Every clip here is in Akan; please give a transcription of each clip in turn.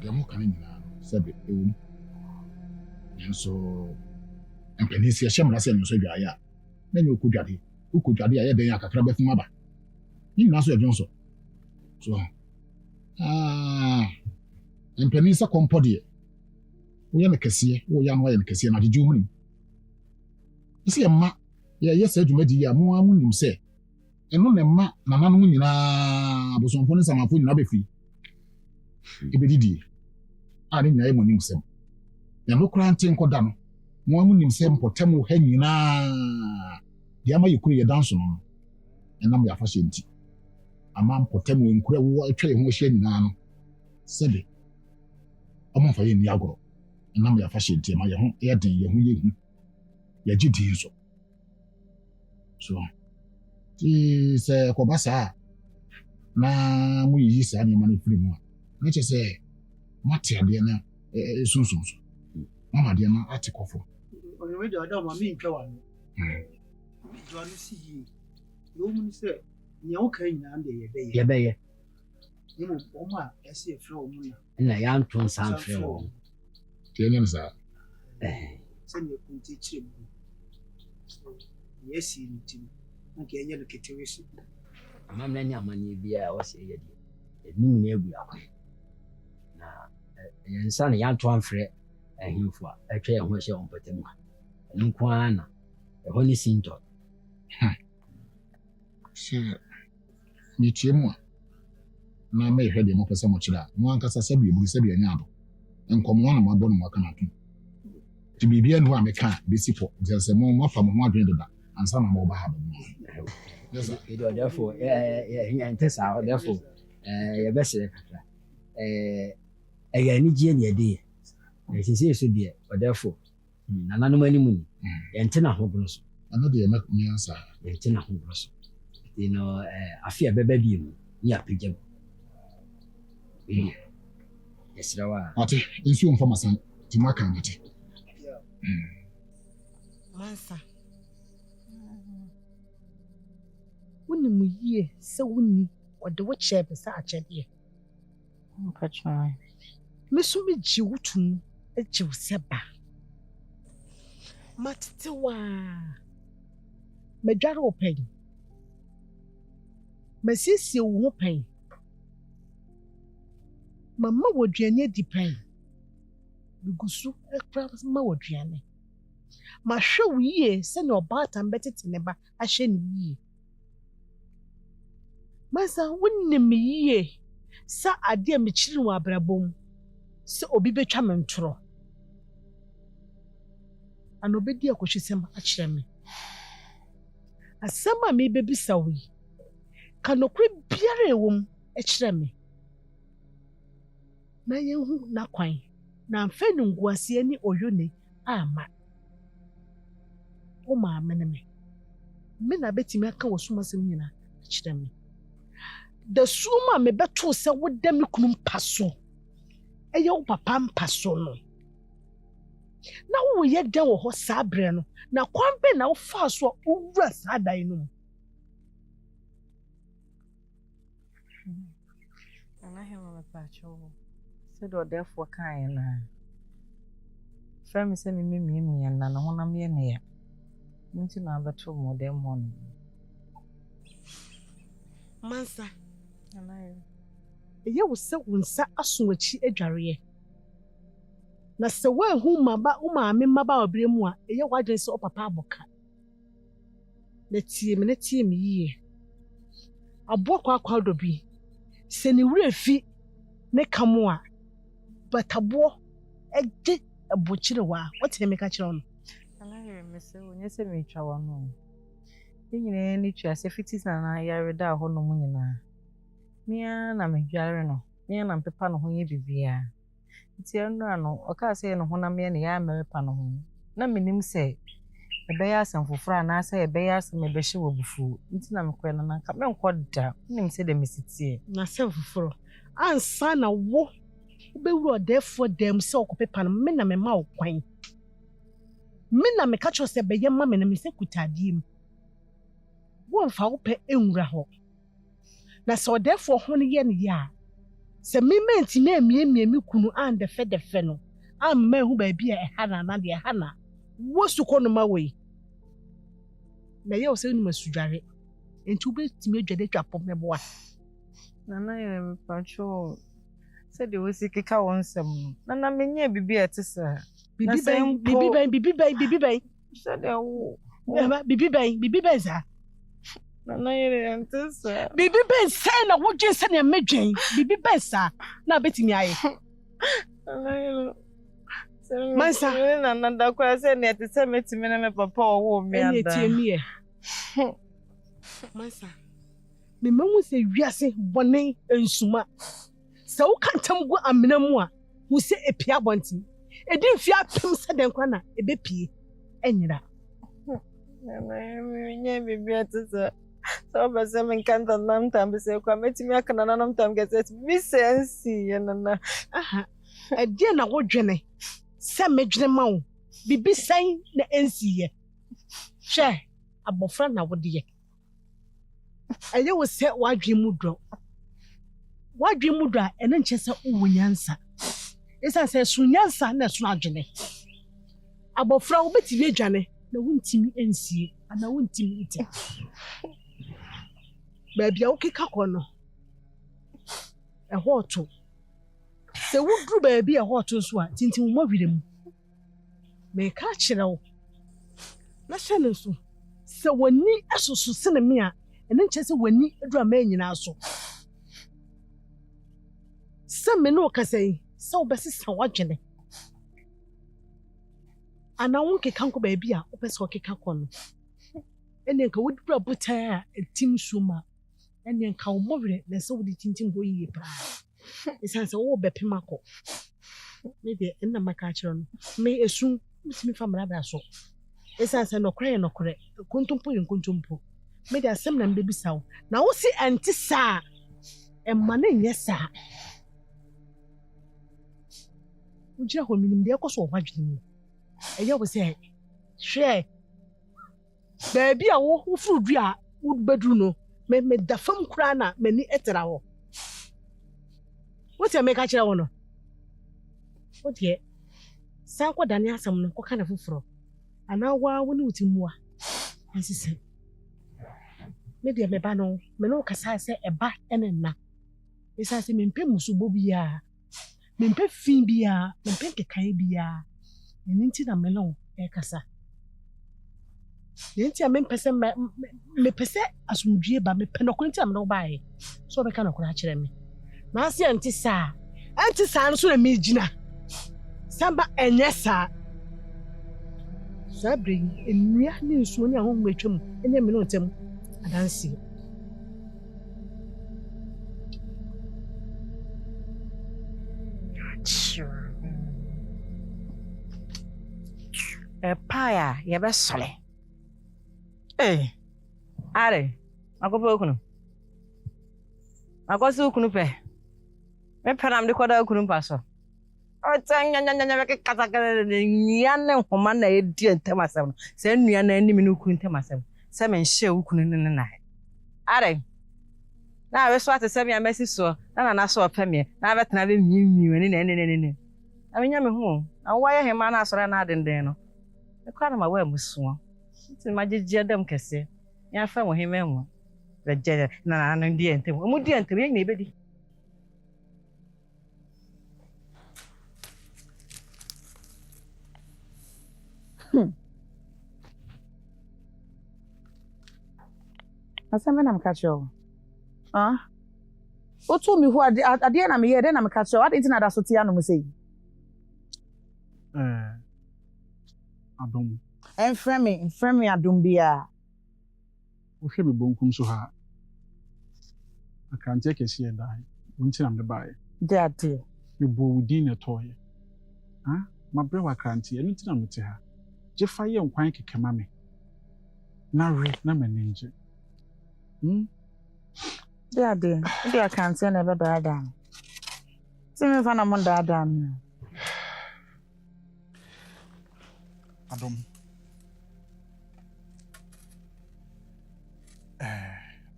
the more can sabe ewu nso empenisi ehye se nso dwae a na nyo kudwade ukudwade a ye den akakra befum aba ni na so edwon so empenisa kompode wo ye mekese wo ya no ye mekese na jeju mu ni isi emma ye se adwumadi ya mo amu nim se eno ne ma nananom nyina abosomfo ne samafo nyina befi ebedidi a ne nyina emu nim sem ya no kura nte nkoda no mo amu nim se mpotem ha nyina dia ma yekuru ye danso no enam ya fa hyenti ama mpotem enkura wo atwa ye ho hye nyina no sebe omo fa ye ni agoro enam ya fa hyenti ma ye ho ye den ye ho ye hu ya gidi so ti se ko basa na mu yi sa ni ma na firi mu a ne che se mate ade na sunsun so mama de na atikofo oni we de oda ma mi ntwa wa no do ani si yi yo mu se nya wo kan nyina ande ye beye ni mo o ma ese efre o mu na ya ntun san fre o ti enya sa se ne kunti chire mu yes ni tim nke enye no ketewesi amamna ni amani bia o se ye de ni na egu akwa na yensa na ya ntun fre ahimfo a atwa ye ho hye on patem nko ana ho ni sinto se ni tiemu na me hwede mo pesa mo kira mo ankasa sabi ebu sabi anya ado enkomo na mo abɔ no mo aka na to ti bibia no a meka besipo se mo afa mo ho adwen doda ansa na mo ba ha ba yes sir therefore intesa therefore ye bese kakra ya ni gie ne de sisi so de therefore nananom animu ni ye ntena ho bro so ano de make me answer ye ntena ho bro so afia beba bi mu ni apegya yesrawa ate nsu mfa masan ti maka mate mansa woni mu yie se woni ode wo chebe sa achede mpatwa mesu me ji wutum eji wo seba mattewa medware open masisi wo ho pen mama woduane di pen bigusu ekra ma woduane ma hwe wiye se ne obata mbetete ne ba ahye ne yiye masa wonni me yiye sa ade me chiri wo abrabom se obi betwa me ntoro ano bedi akohwesem akire me asema me bebisa wi kanokre biara ewom akire me na yehu na kwan na mfe nguase ni oyone ama o ma amene me na betimi aka wosumasem nyina akire me da suma me beto se woda me kunu mpaso eye wo papa mpaso no na wo ye da wo ho sabre no na kwan be na wo fa so owura sadan no ana hema me pacho se do therefore kan na fami se me na na honam ye ne ya nti na abeto mo dem mo no mansa anaye eye wo se wonsa asowachi adware na se wa hu maba wo maame maba obre mu a eye wadwen se opapa aboka na tie me yiye abokwa akwa do bi se ni wura fi ne kamo a batabo eje abochire wa wote me ka kire no anaye me se onye se me twa wa no nyina ni twa se fitis na yare da ho no mu nyina mia na medware no mia na mpepa no ho ye bibia nti eno no oka se no ho na mia ne ya mepepa no ho na menim se ebeya asem fofora na asa ebeya asem ebehye wobufu nti na mekwe na nka me nkoda nim se de mesitie na se foforo ansa na wo ubewuru odefo dem se okopepa no me na me ma okwan me na me ka cho se beye ma me na me se kutadim wo mfa wo pe enwura ho na so odefo ho ne ye ne ya Se me menti na me kunu and the fe no. Am me hu ba bia e ha na de ha na. Wo su ko no ma we. Na ye o se ni masudware. Enti wo betimi adwade twapom me boa. Nana ye pacho. Se de wo sikika wonsem. Nana menye bibi etese. Bibi ben. Se de wo. Bibi ben za. Nana ye entese. Bibi ben say na wo dwen se na medwen. Bibi ben sa na betimi aye. Nana ye. Mansa. Nana da kwa se ne etese metimi na me papa owo me anda. Eni etie mi e. Mansa. Me mamu se wiase bone ensuma. Se wo kantam gu amena mu a, wo se epia bonti. Edi mfi apem se den kwa na ebepie. Enyira. Me nye bibi etese. So ba se me kanta nam tam se kwa metimi aka na nam tam gese bi sensi ye nana. Aha. Edi na wo dwene. Se medwene ma wo. Bibi san na ensi ye. Hwe, abofra na wo de ye. Aye wo se wadwe mu dro. Wadwe mu dro a ene nche se wo nyansa. Esa se sunyansa na so adwene. Abofra wo betiwe adwane na wontimi ensie ana wontimi ite. Ba bia wo keka kono. Ehoto. Se wo dru ba bia ehoto so a tintim mo hwire mu. Me ka kire wo. Na hwene so. Se woni asoso se na me a ene nche se wani adura ma nyina so. Se me no kasai se wo besesa wadwene. Ana won keka nko ba bia wo pese wo keka kono. Ene nka wodura botan a etim suma. Ene nka wo mohwere na se wo di tintim bo yie pa. Esanse wo bepema ko. Me de enna maka kire no. Me esu mutimi famra ba so. Esanse no kore kontumpo. Me de asem na mbebi sawo. Na wo si enti sa. Emma na nye sa. Ujia ho minim de ekoso wadwene mu. Eye wo se hwe. Baabi a wo furu a wo bedru no. Me da fam kura na mani etera wo. What you make a child ono? What ye? Sanko dani asam no ko kana fufuro. Ana wa woni utimua. Ansi se. Me de me ba no, me no kasa se eba ene na. Esa se me mpe musubo bia. Me mpe fin bia, me mpe kekan bia. Eni nti na me no e kasa. Nti a me pese me pese asumdue ba me pe no ko nti am no ba e. So be kana ko na kire me. Na asi anti sa nso na mejina samba enye sa sabri enua ni nsuo ni ahom atwam enye me no ntem adansi Paya ye be sole are akopo okunu akoso okunu pe me penam de koda okunu paso o tanya ke katakale nia ne homa na edi entemasem se nua na anim ne okunu entemasem se me nhye okunu ne na are na we so atese me amesi so na so opeme na betena be miimi ni ne amenya me hu na wo ye hema na asore na adenden no e kwa na ma wa musuo nti magegye dem kese ya fa mo hema mu beje na ndi entem mu di entem ye na ebedi Asema na mkacho. Otu mi hu ade na me ye de na mkacho. Ade ntina da so tia no musei. Adom. Enframe adom bia. Wo hwe me bonkum so ha. Akante kese ye dai. Wonti na me bae. Dade. Me bo wudi na toye. Ma bre wa akante enu ntina me te ha. Je fa ye nkwan kekema me. Na re na manenje. Dade. Ndi akante na be dada. Timi fa na mo dada mi. Adom.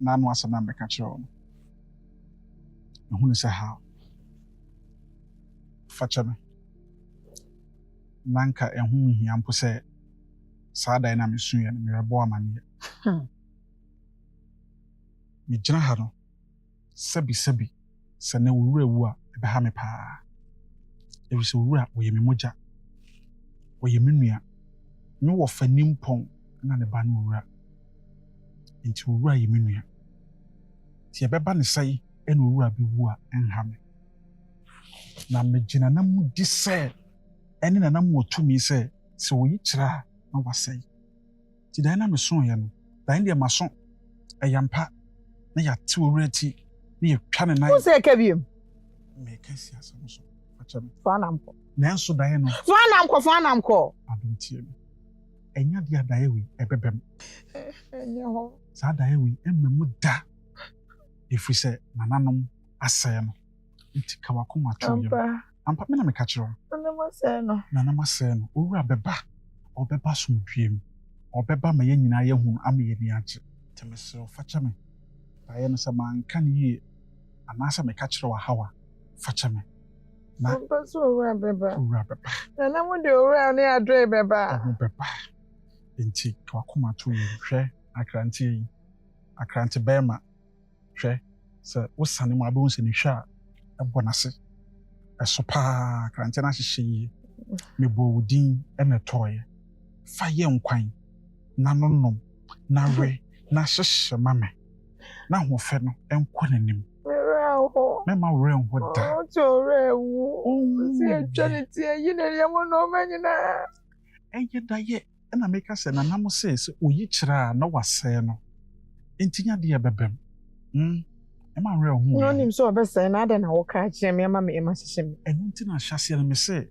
Na no asana me ka kire no. Ehunu se ha. Fachame. Nanka ehun hia mpo se saa dan na mesu ye me rebo amane. Me gyina ha no. Sebi se na wura wu a ebe ha me pa. Ebi se wura wo ye me mogya. Wo ye me nua. Me wo fanim pon na ne ba no wura. Nti wura ye me nua. Ti ebeba ne sai ena wura bi wu a enha me. Na me gyina na mu di se ene na nam wotumi se wo yi kyira na wasai. Ti dan na me so ye no. Dan de maso eyampa na ya ti wura ti na ye twa ne nan. Wo se ka biem? Me ka si asem so. Fachame. Fa namko. Na enso dan no. Fa namko. Adontie me. Enya dia dan ewi ebebem. Enya ho. Sa dan ewi emmemu da. Efri se nananom asɛ no. Nti ka wakoma to ye. Ampa me na me ka kyerɛ. Nanam asɛ no. Owura beba. Obeba somdwiem. Obeba ma ye nyina ye hu ama ye ni agye. Temesɛ Fachame. Baye no sɛ man ka ne yie. Anasa me ka kyerɛ wa hawa. Fachame. Na so owura beba. Owura beba. Nanam de owura ne adre beba. Beba. Nti ka wakoma to ye. Hwɛ akrantie yi. Akrante bema. Hwɛ sɛ wosane mu abɛhu sɛ ne hwɛ a ɛbɔ n'ase ɛso paa krante no ahyehyɛ yie mebɔ wo din ɛna tɔɔyɛ fa yɛ nkwan na nonom na we na hyehyɛ ma me na ahofɛ no ɛnkɔ n'anim mɛma worɛ nho da si atwa ne tie yi ne yɛmo no ɔma nyinaa ɛyɛ da yɛ ɛna meka sɛ nanam sɛ oyi kyerɛ a na wasɛe no enti nya deɛ bɛbɛm Ema nre hu. No nim so obesa na ada na wo ka kire me ma me ema hyehye me. Enu nti na hyase na me se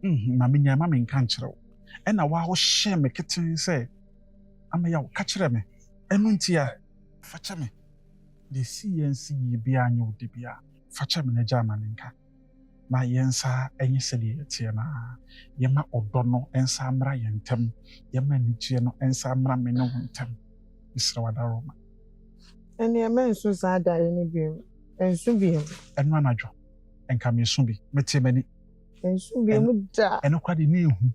ma me nya ma me nka nkire wo. Ɛna wa ho hye me keten se ama ya wo ka kire me. Enu nti a Fachame. De si yensi yi bia anya wo de bia. Fachame na gya ma ne nka. Na yensa enye se de tie na. Yema odo no ensa amra yentem. Yema nichie no ensa amra me no hontem. Isra wadaro ma. Eni emensu sa dare ni bi ensu bi enu anadwo enka me su bi meti mani ensu bi mu da enu kwade ne ehu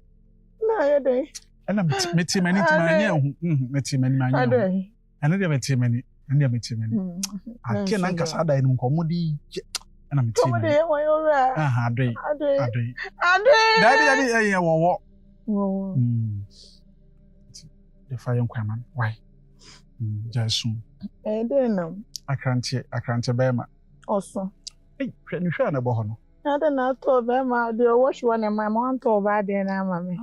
na ye dey ena meti mani ti mani ehu meti mani mani enu de meti mani ake na nka sa dare ni nkomo di ena meti mani komo de won yo ra adoi dabi ye wo de fa yen kwaman why Jasu. Denam. Akrante bema. Also. Hey, ni hwa na bo ho no. Ada na to bema de wash one my mom to ba de na ma me.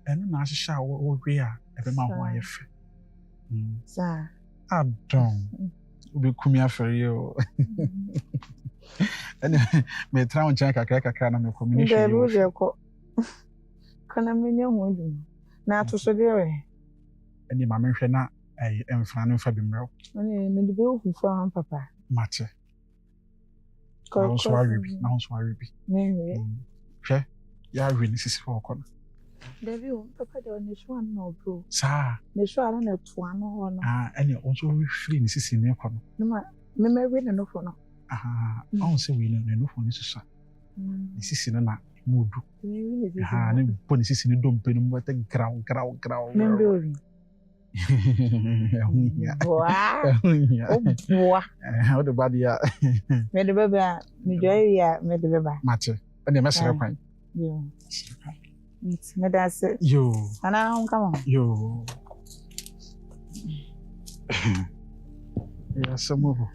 Enu na ahyehyɛ a wo hwe a ebema ho ayefe. Sa. Adon. Obi kumi afere yo. Ene me tra won chan kakra na me communicate. Nderu je ko. Kana me nya ho dum. Na to so de we. Ene ma me hwe na emfra no fa bimrɛ. Ane me de be ofufu an papa. Mate. Ko so aribi. Ne. Hwɛ, ya awi ni sisi fo kɔ no. Davi o papa de ne so an no bro. Sa. Ne so an na to an ho no. Ene o so free ni sisi ne kɔ no. No ma me we ne no fo no. On se we ne no fo ni susa. Ni sisi no na mudu. Ne ne bo ni sisi ni dompe no mo ta graw. Me be ori. Boa. How the body ya. Me de beba, me joy ya, me de beba. Mate. Ene mesere kwan. Yo. Me da se. Yo. Ana hon come on. Yo. Ya samobo.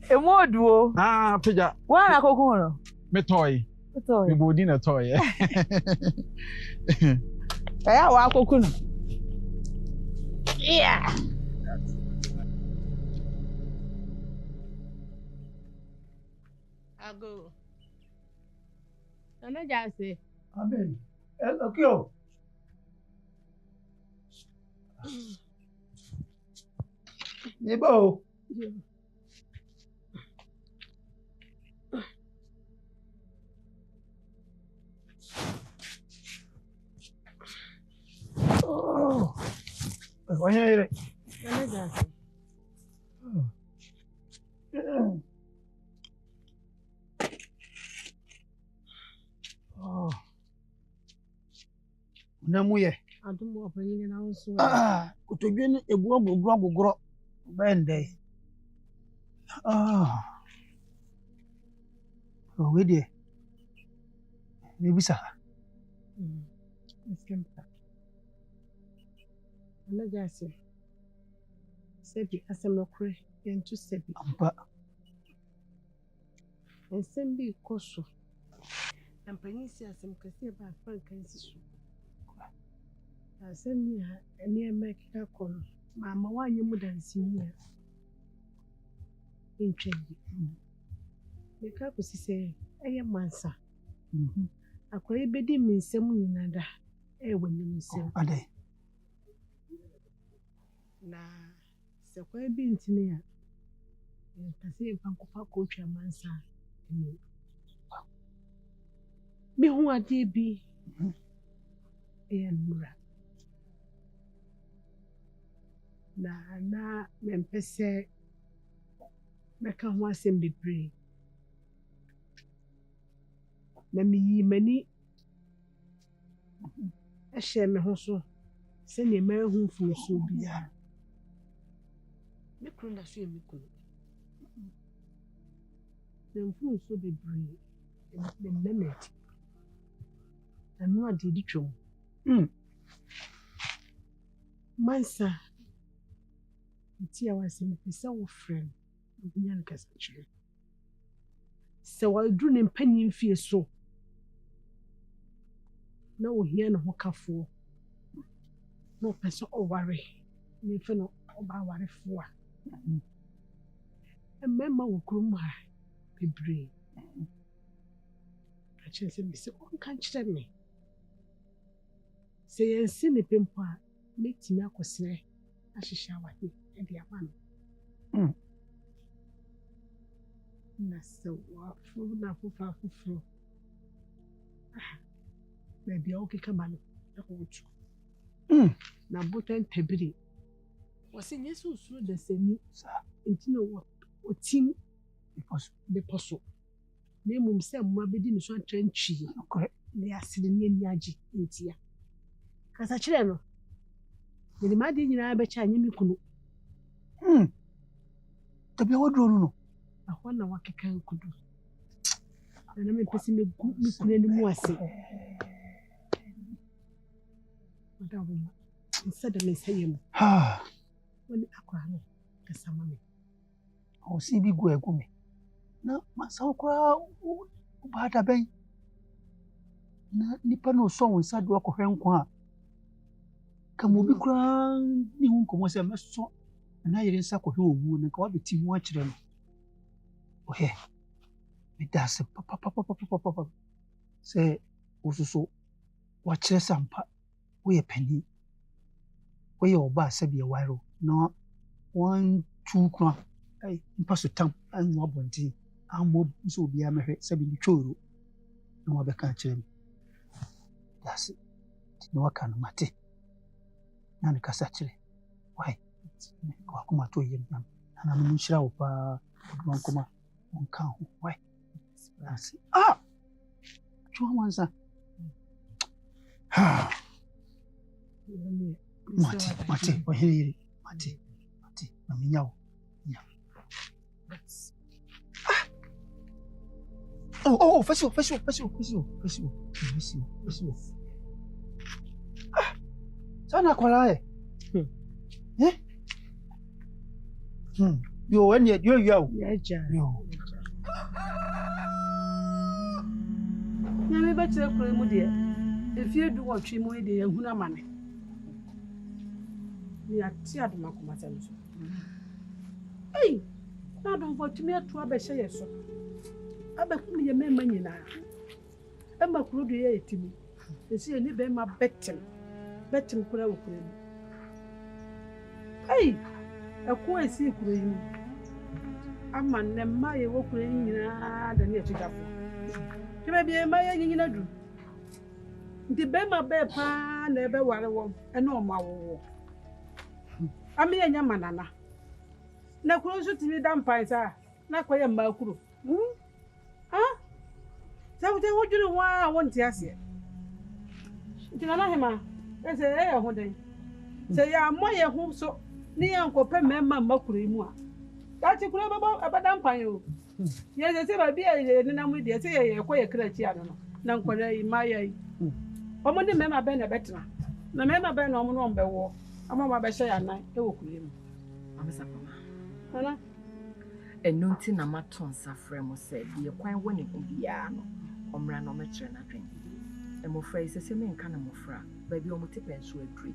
Emoduo. Pija. Wa na kokun no. Me toy. Me bodi na toy. Ya wa kokun. Yeah. Ago. Ana jase. Amen. Okay. Nebo. Oh. Why are you? Ana jase. na mu ye adom opanyin na nso kotodwe no ebu agogoro bende we de ne bisa iskempa na jase sebi asem no kure yentu sebi ampa ensem bi koso ampanyin si asem kase ba frankan si so asem ni ha ene emeka kono mama wanye mu dansi ni ya intwebi meka kosi se eye mansa akwai bedi min nsem nyina da wani nsem ade na se kwai bi ntini ya kase mfankofa ko twa mansa ni mi hu ade bi nura na mempese meka ho asem bebre na mi mani ehye me ho so se ne ma hu mfuso bia me kru na so emi kru na mfuso bebre na memet anu ade di twom mansa ti a wase me pese wo frem obinya no kasa chire se wa dru ne mpanyin fie so na ohia ne ho kafo no pese oware ne fe no oba ware fo a emema wo krum ha bebre a chese me se on kan chire me se yensi ne pempo a metimi akosere ahihya wade e ama no na se wa fu na fufa fufuro na bia o keka ba no e ko wutu na botan tabiri wase nyesu usuru da sani ntino otim beposo na emum se mma bedi ne so antwantwi na aside ne ani agi ntia kasa kire no ni ma di nyina be cha nyimi kunu tabi wodro no ahwa na wakeka kudu na me pesi me kunu ni mu ase wadawo ma nsada me sayem wani akwa no kasa mame o si bi go egu me na masa kwa ba da ben na nipa no so won sadu akohwe nkwa kamo bi kura ni hu komo se meso na yire nsa kohwe owu na ka wabeti mu akire no ohe me da se papa se ususo wa kire sampa wo ye pani wo ye oba se bi wiro no 1 2 kwa ai mpa so tam an wa bonti ammo so bia mehwe se bi tworo na wa be ka kire me da se no waka no mate nani kasa kire wai kwa kuma to yin nan ana mun shira wo pa don kuma mun kan ho wai asi chuwa wanza mate o hiri mate na minyawo fasio sana kwala yo when you yo na me ba tire kuro mu de efie du wotwe mu de ehunu amane ni ati adoma komata no so na do votumi atu abehye yeso abekum ye mema nyina ema kuro de ye etimi esi ni be ma betim kura wo kuro mu eko esi kuro yi ama ne ma ye wo kuro nyina da ne etigafo kebe bi ma ye nyina du ndi be ma be pa na ebe ware wo ene o ma wo ami ye nya manana na kuro so timi da mpan sa na koye ma kuro sa wo te wo juru wa won ti ase ntina na hema Ese e ho den. Se ya moye ho so ni enkope mema makuru mu a. Ka ti kuro baba abada mpan yo. Ye se ba bia ye ni na mu de se ye koye krachi ano no. Na nkora yi maya yi. Omo ni mema be na betra. Na mema be na omo no mbewo. Ama ma be hye ya nan e wo kuru mu. Amesa pama. Ana Eno nti na maton safre mo se de kwan woni ho bia no. Omra no metre na dwen. Emofra yi se me nka na mofra. Ba bi omo tepe nso adui.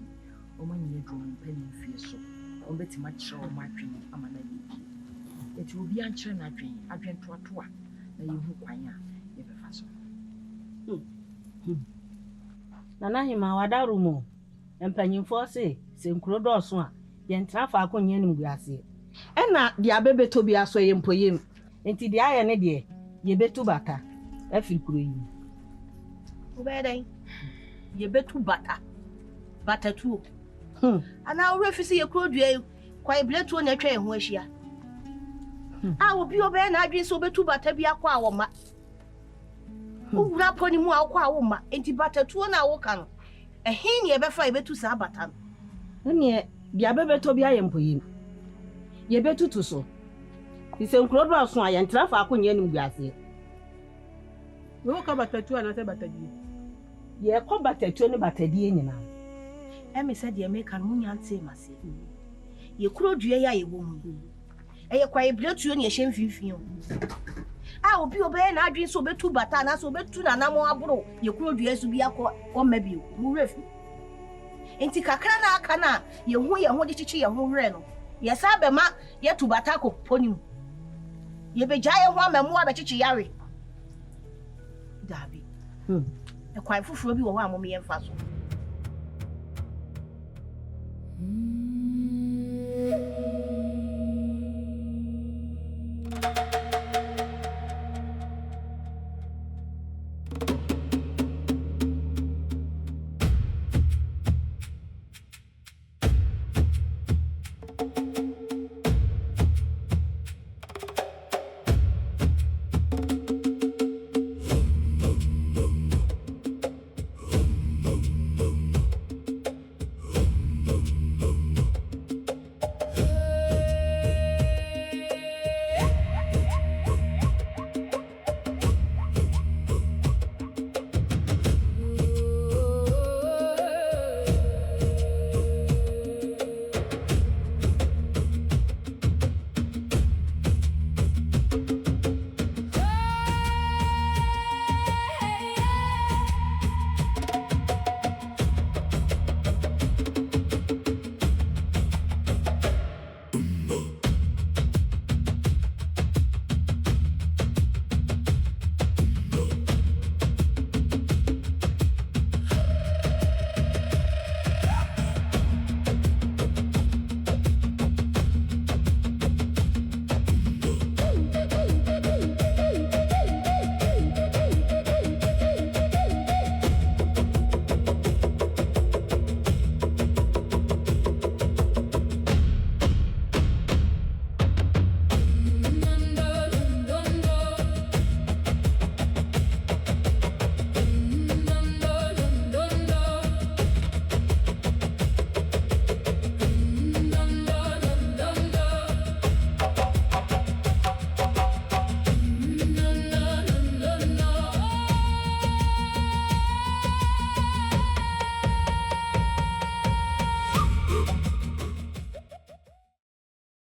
Omo nyi adwum pani mfie so. Omo betima kire omo adwen ama na yi. Eti obi ankire na adwen toatoa na yehu kwan a ye befa so. Nana hima wadaru mo. Empanyimfo se nkuro dɔɔso a yɛntra fa akɔnyɛ nim guase. Ɛna de abebeto bi aso yɛ mpoyem. Enti de ayɛ ne de yɛbetu bata afiri kuro yi. Ubeden yɛbetu bata tuo. Ana ɔrɛ fi se yɛ kuro dua kwa ibletu na atwa yɛ ho ahyia. A obi obɛ na adwen so betu bata bi akɔ awoma. Owura poni mu akɔ awoma. Enti bata tuo na awoka no. Ehin ye befa yebetu sa bata no. Ne de abebeto bi ayɛ mpoyem. Yɛbetutu so. Ise nkuro dɔɔso a yɛntra fa akɔnyɛ nim guase. wo ka batatu ana se batadi. Ye kɔ batatu ne batadie nyina. Emi se de America no munya ante mase. Ye kuro dua ya ye wo mu. Eye kwa ibletu ne ye hye mfimfin o. A obi obɛ na adwen so betu bata na so betu na namo aburo ye kuro dua so bi akɔ ɔma bi o. Mu refi. Enti kakra na aka na ye ho de chichi ye ho hwere no. Ye sa be ma ye tu bata ko ponim. Ye be gya ye ho amamu a be chichi yare. Dabi. E kwa fufuro bi wo ho amom ye mfa so.